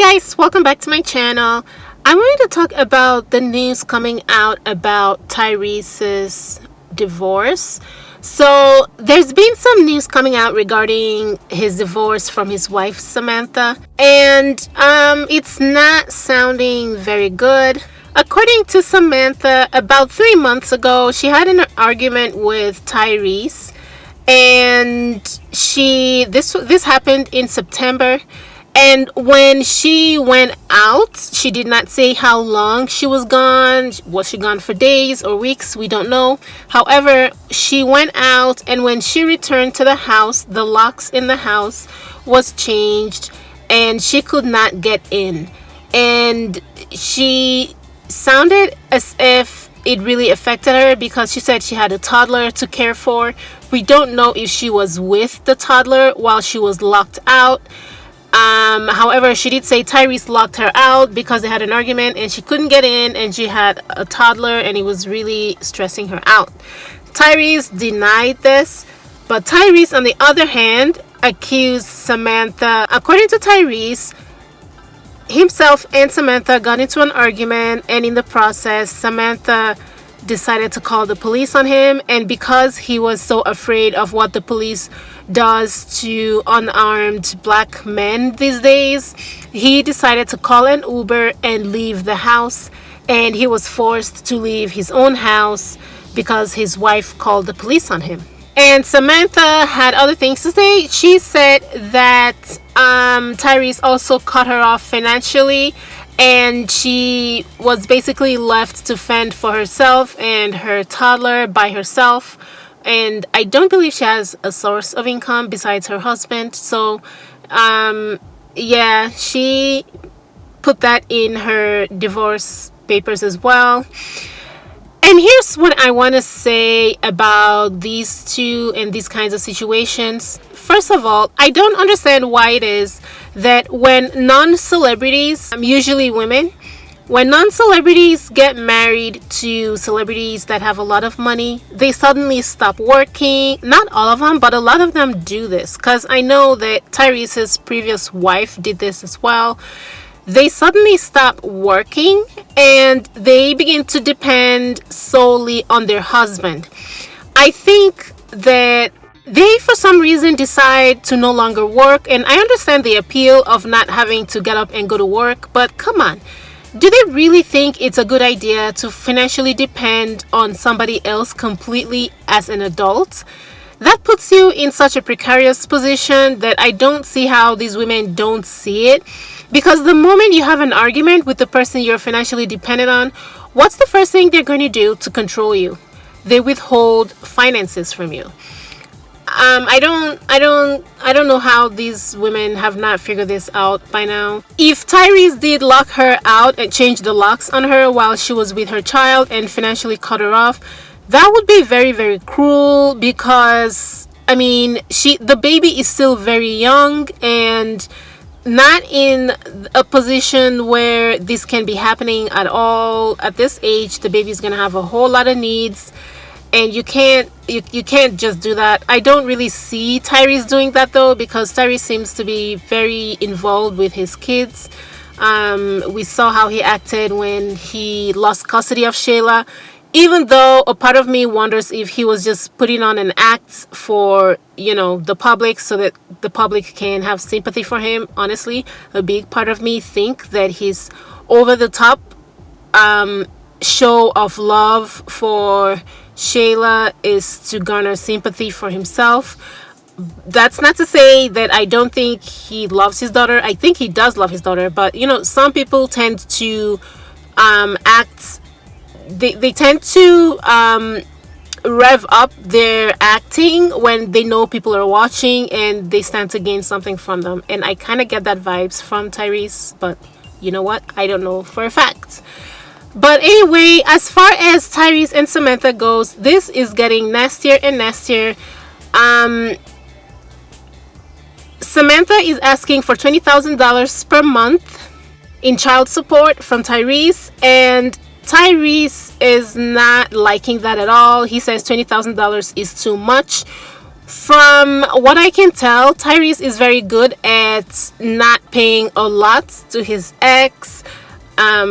guys, welcome back to my channel. I wanted to talk about the news coming out about Tyrese's divorce. So there's been some news coming out regarding his divorce from his wife Samantha, and it's not sounding very good. According to Samantha, about 3 months ago, she had an argument with Tyrese, and this happened in September. And when she went out, she did not say how long she was gone. Was she gone for days or weeks? We don't know. However, she went out, and when she returned to the house, the locks in the house was changed and she could not get in. And she sounded as if it really affected her because she said she had a toddler to care for. We don't know if she was with the toddler while she was locked out. However, she did say Tyrese locked her out because they had an argument and she couldn't get in, and she had a toddler and it was really stressing her out. Tyrese denied this, but Tyrese, on the other hand, accused Samantha. According to Tyrese, himself and Samantha got into an argument, and in the process, Samantha decided to call the police on him, and because he was so afraid of what the police does to unarmed black men these days, he decided to call an Uber and leave the house, and he was forced to leave his own house because his wife called the police on him. And Samantha had other things to say. She said that Tyrese also cut her off financially, and she was basically left to fend for herself and her toddler by herself. And I don't believe she has a source of income besides her husband. So, yeah, she put that in her divorce papers as well. And here's what I want to say about these two and these kinds of situations. First of all, I don't understand why it is that when non-celebrities, usually women, when non-celebrities get married to celebrities that have a lot of money, they suddenly stop working. Not all of them, but a lot of them do this. Because I know that Tyrese's previous wife did this as well. They suddenly stop working and they begin to depend solely on their husband. I think that they, for some reason, decide to no longer work. And I understand the appeal of not having to get up and go to work, but come on. Do they really think it's a good idea to financially depend on somebody else completely as an adult? That puts you in such a precarious position that I don't see how these women don't see it. Because the moment you have an argument with the person you're financially dependent on, what's the first thing they're going to do to control you? They withhold finances from you. I don't know how these women have not figured this out by now. If Tyrese did lock her out and change the locks on her while she was with her child and financially cut her off, that would be very, very cruel because, I mean, the baby is still very young and not in a position where this can be happening at all. At this age, the baby is going to have a whole lot of needs. And you can't just do that. I don't really see Tyrese doing that though, because Tyrese seems to be very involved with his kids. We saw how he acted when he lost custody of Shayla. Even though a part of me wonders if he was just putting on an act for, the public so that the public can have sympathy for him. Honestly, a big part of me think that his over the top show of love for Shayla is to garner sympathy for himself. That's not to say that I don't think he loves his daughter. I think he does love his daughter, but some people tend to act. They tend to rev up their acting when they know people are watching and they stand to gain something from them. And I kind of get that vibes from Tyrese, but you know what? I don't know for a fact. But anyway, as far as Tyrese and Samantha goes, this is getting nastier and nastier. Samantha is asking for $20,000 per month in child support from Tyrese, and Tyrese is not liking that at all. He says $20,000 is too much. From what I can tell, Tyrese is very good at not paying a lot to his ex.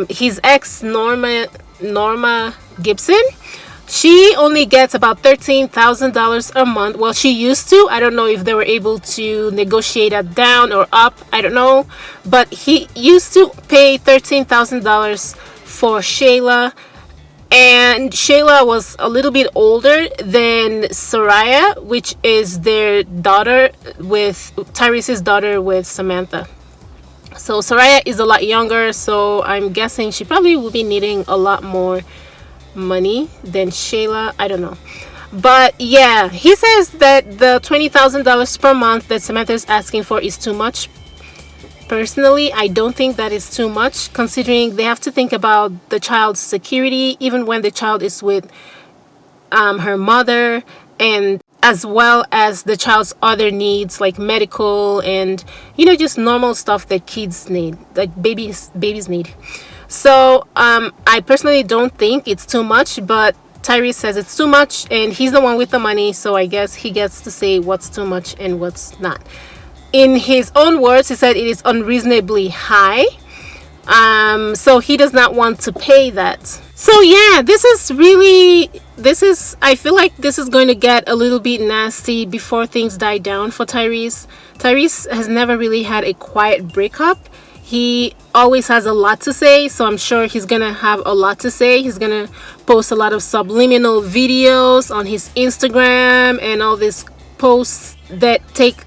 His ex, Norma Gibson, she only gets about $13,000 a month. Well, she used to. I don't know if they were able to negotiate that down or up. I don't know. But he used to pay $13,000 for Shayla. And Shayla was a little bit older than Soraya, which is their daughter with Tyrese's daughter with Samantha. So Soraya is a lot younger, so I'm guessing she probably will be needing a lot more money than Shayla. I don't know. But yeah, he says that the $20,000 per month that Samantha is asking for is too much. Personally, I don't think that is too much, considering they have to think about the child's security, even when the child is with her mother, and as well as the child's other needs like medical and just normal stuff that kids need, like babies need. So I personally don't think it's too much, but Tyrese says it's too much, and he's the one with the money, so I guess he gets to say what's too much and what's not. In his own words, he said it is unreasonably high. So he does not want to pay that. So yeah, I feel like this is going to get a little bit nasty before things die down for Tyrese. Tyrese has never really had a quiet breakup. He always has a lot to say, so I'm sure he's gonna have a lot to say. He's gonna post a lot of subliminal videos on his Instagram and all these posts that take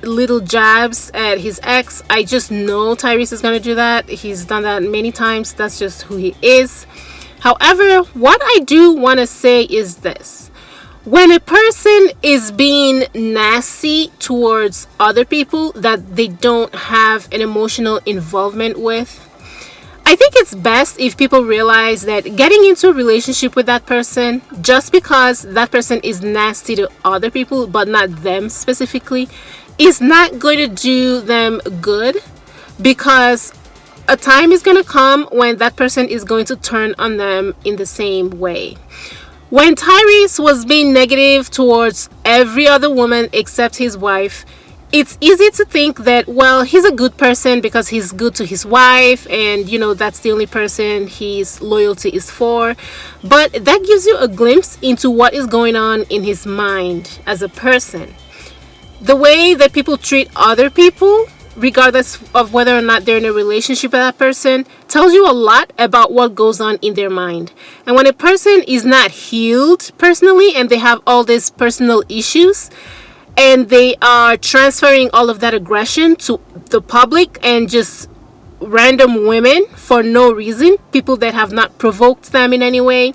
little jabs at his ex. I just know Tyrese is gonna do that. He's done that many times. That's just who he is. However, what I do want to say is this: when a person is being nasty towards other people that they don't have an emotional involvement with, I think it's best if people realize that getting into a relationship with that person just because that person is nasty to other people but not them specifically is not going to do them good, because a time is going to come when that person is going to turn on them in the same way. When Tyrese was being negative towards every other woman except his wife, it's easy to think that, well, he's a good person because he's good to his wife, and that's the only person his loyalty is for. But that gives you a glimpse into what is going on in his mind as a person. The way that people treat other people, regardless of whether or not they're in a relationship with that person, tells you a lot about what goes on in their mind. And when a person is not healed personally and they have all these personal issues, and they are transferring all of that aggression to the public and just random women for no reason, people that have not provoked them in any way,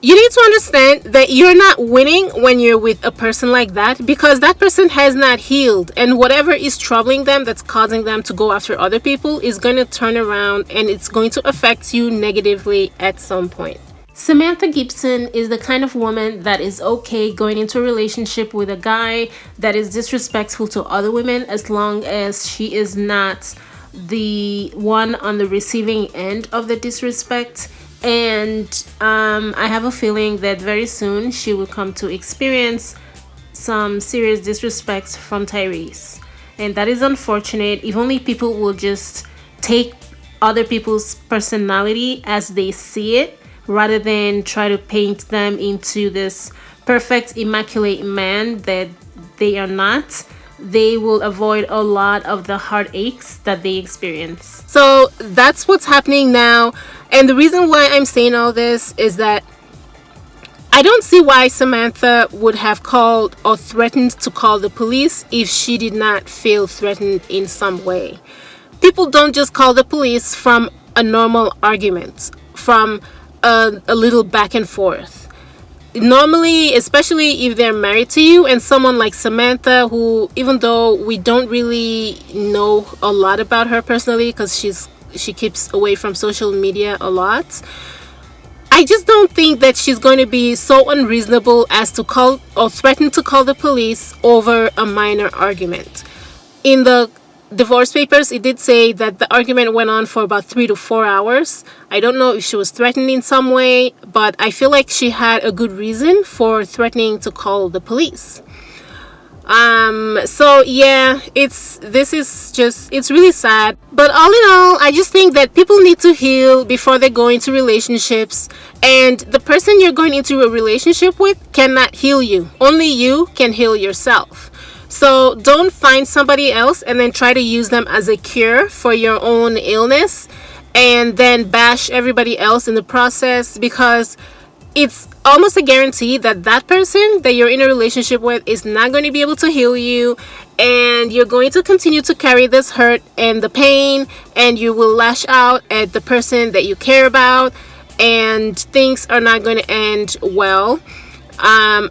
you need to understand that you're not winning when you're with a person like that, because that person has not healed, and whatever is troubling them that's causing them to go after other people is going to turn around and it's going to affect you negatively at some point. Samantha Gibson is the kind of woman that is okay going into a relationship with a guy that is disrespectful to other women, as long as she is not the one on the receiving end of the disrespect. And I have a feeling that very soon she will come to experience some serious disrespect from Tyrese. And that is unfortunate. If only people will just take other people's personality as they see it, rather than try to paint them into this perfect, immaculate man that they are not, they will avoid a lot of the heartaches that they experience. So that's what's happening now. And the reason why I'm saying all this is that I don't see why Samantha would have called or threatened to call the police if she did not feel threatened in some way. People don't just call the police from a normal argument, from a little back and forth. Normally, especially if they're married to you, and someone like Samantha, who, even though we don't really know a lot about her personally because she keeps away from social media a lot, I just don't think that she's going to be so unreasonable as to call or threaten to call the police over a minor argument. In the divorce papers, it did say that the argument went on for about 3 to 4 hours. I don't know if she was threatened in some way, but I feel like she had a good reason for threatening to call the police. So yeah, it's really sad. But all in all, I just think that people need to heal before they go into relationships, and the person you're going into a relationship with cannot heal you. Only you can heal yourself. So don't find somebody else and then try to use them as a cure for your own illness and then bash everybody else in the process, because it's almost a guarantee that that person that you're in a relationship with is not going to be able to heal you, and you're going to continue to carry this hurt and the pain, and you will lash out at the person that you care about, and things are not going to end well. I'm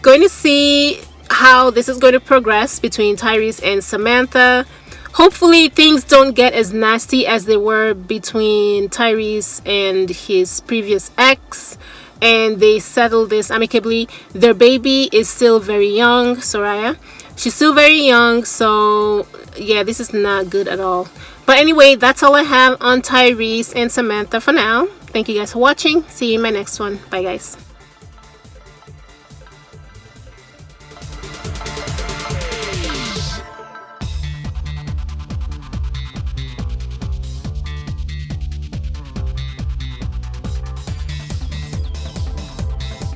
going to see how this is going to progress between Tyrese and Samantha. Hopefully things don't get as nasty as they were between Tyrese and his previous ex, and they settle this amicably. Their baby is still very young, Soraya. She's still very young, so yeah, this is not good at all. But anyway, that's all I have on Tyrese and Samantha for now. Thank you guys for watching. See you in my next one. Bye guys.